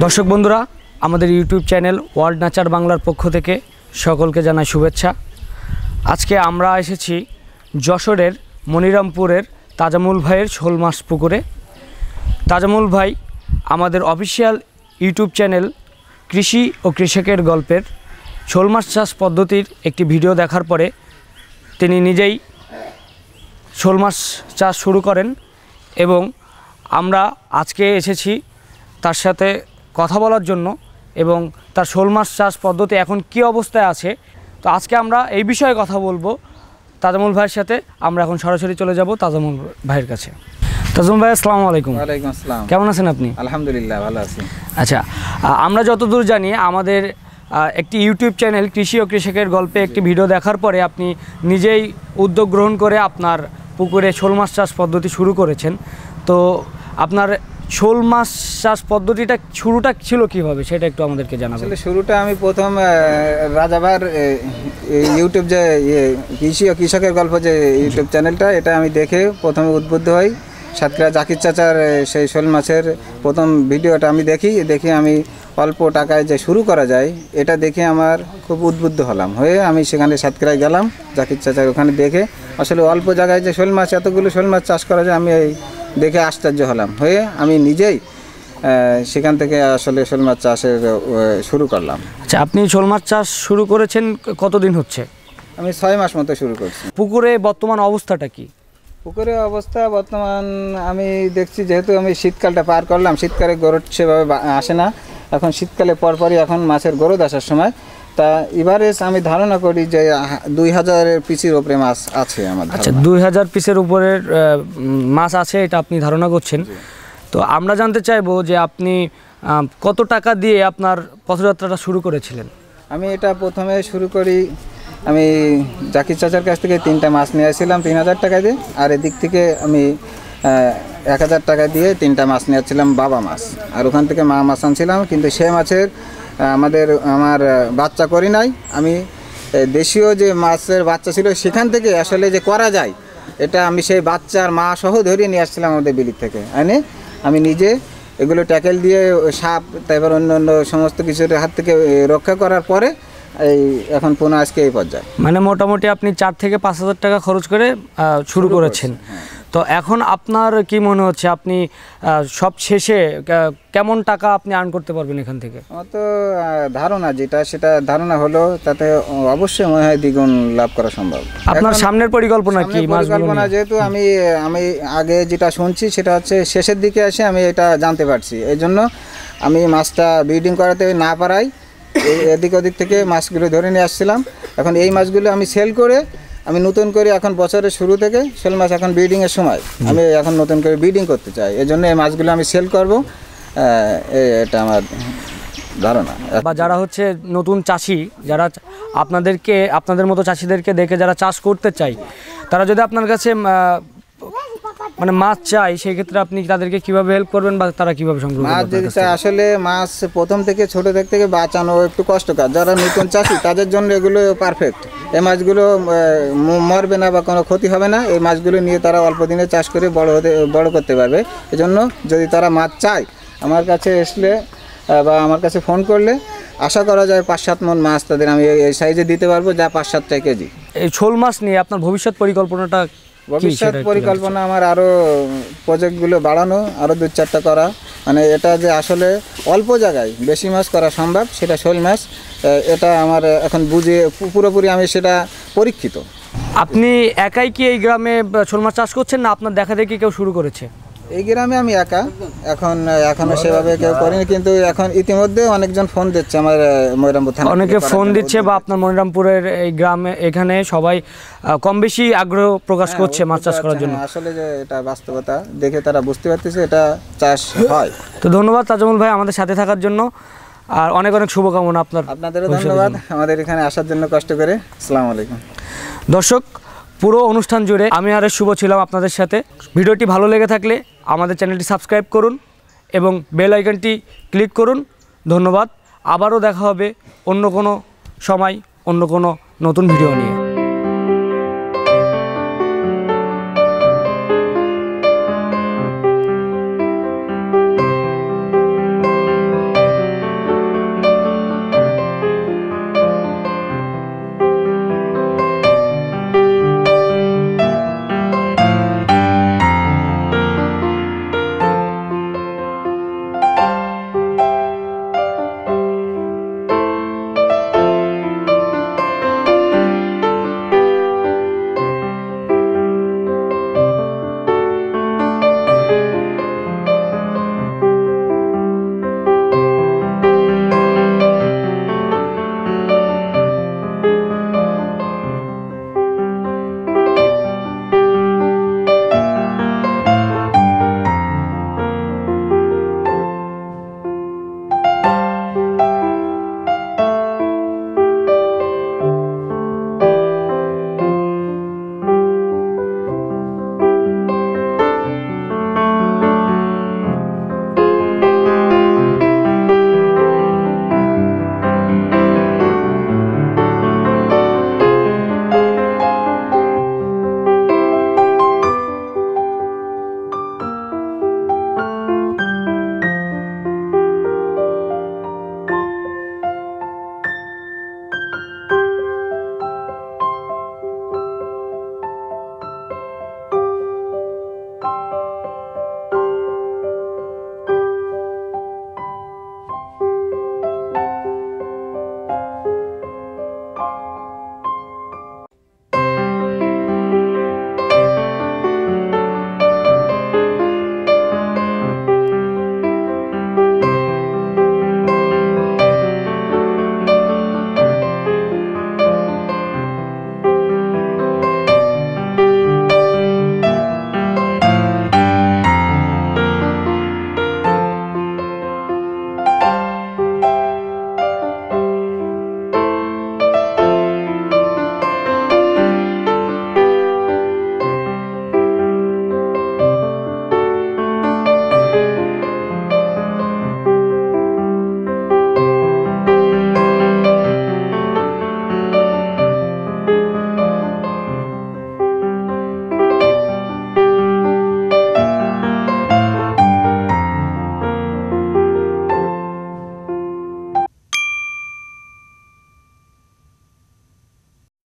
দর্শক বন্ধুরা, আমাদের ইউটিউব চ্যানেল ওয়ার্ল্ড নেচার বাংলার পক্ষ থেকে সকলকে জানাই শুভেচ্ছা। আজকে আমরা এসেছি যশোরের মনিরামপুরের তাজামুল ভাইয়ের শোল মাছ পুকুরে। তাজামুল ভাই আমাদের অফিসিয়াল ইউটিউব চ্যানেল কৃষি ও কৃষকের গল্পের শোল মাছ চাষ পদ্ধতির একটি ভিডিও দেখার পরে তিনি নিজেই শোল মাছ চাষ শুরু করেন এবং আমরা আজকে এসেছি তার সাথে কথা বলার জন্য এবং তার শোল মাছ চাষ পদ্ধতি এখন কী অবস্থায় আছে। তো আজকে আমরা এই বিষয়ে কথা বলবো তাজামুল ভাইয়ের সাথে। আমরা এখন সরাসরি চলে যাব তাজামুল ভাইয়ের কাছে। তাজামুল ভাই, আসসালামু আলাইকুম। ওয়ালাইকুম আসসালাম। কেমন আছেন আপনি? আলহামদুলিল্লাহ, ভালো আছি। আচ্ছা, আমরা যতদূর জানি আমাদের একটি ইউটিউব চ্যানেল কৃষি ও কৃষকের গল্পে একটি ভিডিও দেখার পরে আপনি নিজেই উদ্যোগ গ্রহণ করে আপনার পুকুরে শোল মাছ চাষ পদ্ধতি শুরু করেছেন। তো আপনার শোল মাছ চাষ পদ্ধতিটা শুরুটা ছিল কীভাবে সেটা একটু আমাদেরকে জানাবেন। আসলে শুরুটা আমি প্রথম রাজাভার ইউটিউব যে কৃষি ও কৃষকের গল্প যে ইউটিউব চ্যানেলটা, এটা আমি দেখে প্রথমে উদ্বুদ্ধ হই। সাতক্ষীরা জাকির চাচার সেই শোল মাছের প্রথম ভিডিওটা আমি দেখি আমি অল্প টাকায় যে শুরু করা যায় এটা দেখে আমার খুব উদ্বুদ্ধ হলাম। হয়ে আমি সেখানে সাতক্ষীরায় গেলাম, জাকির চাচার ওখানে দেখে আসলে অল্প জায়গায় যে শোল মাছ এতগুলো শোল মাছ চাষ করা যায় আমি দেখে আশ্চর্য হলাম। হয়ে আমি নিজেই সেখান থেকে আসলে শোল মাছ চাষের শুরু করলাম। আচ্ছা, আপনি শোল মাছ চাষ শুরু করেছেন কতদিন হচ্ছে? আমি 6 মাস মতো শুরু করছি। পুকুরে বর্তমান অবস্থাটা কি? পুকুরের অবস্থা বর্তমান আমি দেখছি, যেহেতু আমি শীতকালটা পার করলাম, শীতকালে গরদ সেভাবে আসে না। এখন শীতকালে পরপরই এখন মাছের গরদ আসার সময়। তা এভারেজ আমি ধারণা করি যে 2000 পিসের উপরে মাছ আছে আমার। আচ্ছা, 2000 পিসের উপরের মাছ আছে এটা আপনি ধারণা করছেন। তো আমরা জানতে চাইবো যে আপনি কত টাকা দিয়ে আপনার পথযাত্রাটা শুরু করেছিলেন? আমি এটা প্রথমে শুরু করি, আমি জাকির চাচার কাছ থেকে 3টা মাছ নিয়ে আসছিলাম 3000 টাকা দিয়ে। আর এদিক থেকে আমি 1000 টাকা দিয়ে 3টা মাছ নিয়ে আসছিলাম বাবা মাছ। আর ওখান থেকে মা মাছ আনছিলাম, কিন্তু সে মাছের আমার বাচ্চা করি নাই। আমি দেশীয় যে মাছের বাচ্চা ছিল সেখান থেকে আসলে যে করা যায় এটা আমি সেই বাচ্চার মা সহ ধরিয়ে নিয়ে আসছিলাম আমাদের বিলির থেকে এনে। আমি নিজে এগুলো ট্যাকেল দিয়ে সাপ তারপর অন্য সমস্ত কিছুর হাত থেকে রক্ষা করার পরে এই এখন পুনঃ আজকে এই পর্যায়ে। মানে মোটামুটি আপনি 4 থেকে 5000 টাকা খরচ করে শুরু করেছেন। তো এখন আপনার কি মনে হচ্ছে আপনি সব শেষে কেমন টাকা আপনি আর্ন করতে পারবেন এখান থেকে? আমার তো ধারণা সেটা ধারণা হলো তাতে অবশ্যই মনে হয় দ্বিগুণ লাভ করা সম্ভব। আপনার সামনের পরিকল্পনা কি? পরিকল্পনা যেহেতু আমি আগে যেটা শুনছি সেটা হচ্ছে শেষের দিকে এসে আমি এটা জানতে পারছি, এই জন্য আমি মাছটা ব্রিডিং করাতে না পারাই এদিক ওদিক থেকে মাছগুলো ধরে নিয়ে আসছিলাম। এখন এই মাছগুলো আমি সেল করে আমি নতুন করে এখন বছরের শুরু থেকে শোল মাছ এখন ব্রিডিংয়ের সময় আমি এখন নতুন করে ব্রিডিং করতে চাই, এই জন্য এই মাছগুলো আমি সেল করব। এটা আমার ধারণা। বা যারা হচ্ছে নতুন চাষি, যারা আপনাদের মতো চাষিদেরকে দেখে যারা চাষ করতে চায়, তারা যদি আপনার কাছে মানে মাছ চাই, সেই ক্ষেত্রে আপনি তাদেরকে কিভাবে হেল্প করবেন বা তারা কিভাবে সংগ্রহ করবে? মাছ যেটা আসলে মাছ প্রথম থেকে ছোট থেকে বাঁচানো একটু কষ্টকর। যারা নতুন চাষি তাদের জন্য এগুলো পারফেক্ট। এই মাছগুলো মরবে না বা কোনো ক্ষতি হবে না। এই মাছগুলো নিয়ে তারা অল্প দিনে চাষ করে বড় করতে পারবে। এজন্য যদি তারা মাছ চায় আমার কাছে আসলে বা আমার কাছে ফোন করলে আশা করা যায় 5-7 মণ মাছ তাদের আমি এই সাইজে দিতে পারবো, যা 5-7 কেজি। এই শোল মাছ নিয়ে আপনার ভবিষ্যৎ পরিকল্পনাটা? ভবিষ্যৎ পরিকল্পনা আমার আরও প্রজেক্টগুলো বাড়ানো, আরও 2-4টা করা। মানে এটা যে আসলে অল্প জায়গায় বেশি মাছ করা সম্ভব, সেটা শোল মাছ, এটা আমার এখন বুঝে পুরোপুরি আমি সেটা পরীক্ষিত। আপনি একাই কি এই গ্রামে শোল মাছ চাষ করছেন না আপনার দেখা দেখি কেউ শুরু করেছে? এই গ্রামে আমি একা, এখনো সেভাবে কেউ করিনি, কিন্তু এখন ইতিমধ্যে অনেকজন ফোন দিচ্ছে আমার মনিরামপুর থানা, অনেকে ফোন দিচ্ছে বা আপনার মনিরামপুরের এই গ্রামে এখানে সবাই কম বেশি আগ্রহ প্রকাশ করছে মাছ চাষ করার জন্য। আসলে যে এটা বাস্তবতা দেখে তারা বুঝতে পারতেছে এটা চাষ হয়। তো ধন্যবাদ তাজামুল ভাই আমাদের সাথে থাকার জন্য, আর অনেক শুভকামনা আপনাদেরও ধন্যবাদ আমাদের এখানে আসার জন্য কষ্ট করে। আসসালামু আলাইকুম। দর্শক, পুরো অনুষ্ঠান জুড়ে আমি আর শুভ ছিলাম আপনাদের সাথে। ভিডিওটি ভালো লেগে থাকলে আমাদের চ্যানেলটি সাবস্ক্রাইব করুন এবং বেল আইকনটি ক্লিক করুন। ধন্যবাদ। আবারও দেখা হবে অন্য কোনো সময় অন্য কোনো নতুন ভিডিও নিয়ে।